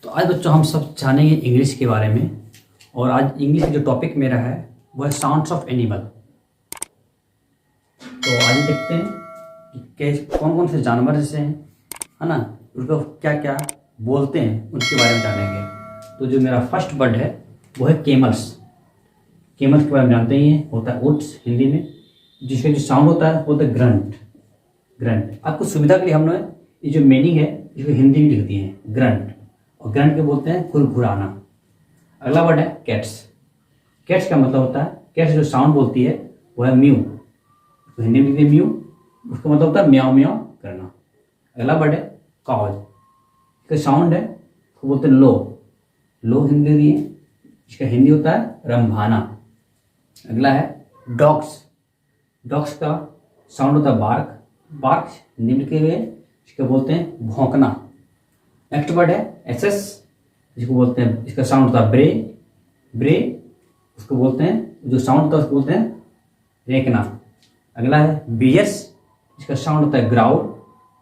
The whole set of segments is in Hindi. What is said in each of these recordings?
तो आज बच्चों हम सब जानेंगे इंग्लिश के बारे में। और आज इंग्लिश का जो टॉपिक मेरा है वो है साउंड्स ऑफ एनिमल। तो आज देखते हैं कि कौन कौन से जानवर जैसे हैं, है ना, उनको क्या क्या बोलते हैं उनके बारे में जानेंगे। तो जो मेरा फर्स्ट वर्ड है वो है केमल्स। केमल्स के बारे में जानते ही हैं, होता है ऊँट्स हिंदी में, जिसका जो साउंड होता है वो होता है ग्रंट। ग्रंट आपको सुविधा के लिए हमने ये जो मीनिंग है इसको हिंदी में लिख दिए हैं, ग्रंट। और ग्रंट के बोलते हैं खुरखुराना। अगला वर्ड है कैट्स। कैट्स का मतलब होता है, कैट्स जो साउंड बोलती है वो है म्यू। तो हिंदी में लिखते हैं म्यू, उसका मतलब होता है म्याओ म्याओ करना। अगला वर्ड है काउज। इसका साउंड है उसको बोलते हैं लो। लो हिंदी में दिए, इसका हिंदी होता है रंभाना। अगला है डॉग्स। डॉग्स का साउंड होता है बार्क। बार्क हिंदी में लिखे हुए इसको बोलते हैं भौंकना। नेक्स्ट वर्ड है एसएस, जिसको बोलते हैं, इसका साउंड होता है ब्रे। ब्रे उसको बोलते हैं, जो साउंड होता है उसको बोलते हैं रेंकना। अगला है बीएस, इसका साउंड होता है ग्राउल।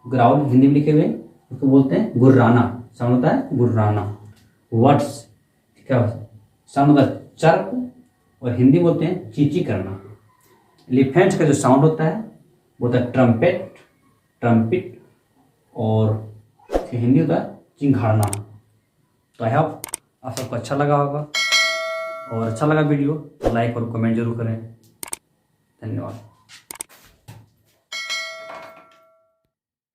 ग्राउल हिंदी में लिखे हुए उसको बोलते हैं गुर्राना। साउंड होता है गुर्राना। वर्ड्स, ठीक है, साउंड होता है चर्प और हिंदी बोलते हैं चींची करना। एलिफेंट्स का जो साउंड होता है वो होता है ट्रम्पेट, ट्रम्पिट, और हिंदी होता है चिंघाड़ना। तो आई होप आप सबको अच्छा लगा होगा, और अच्छा लगा वीडियो तो लाइक और कमेंट जरूर करें। धन्यवाद।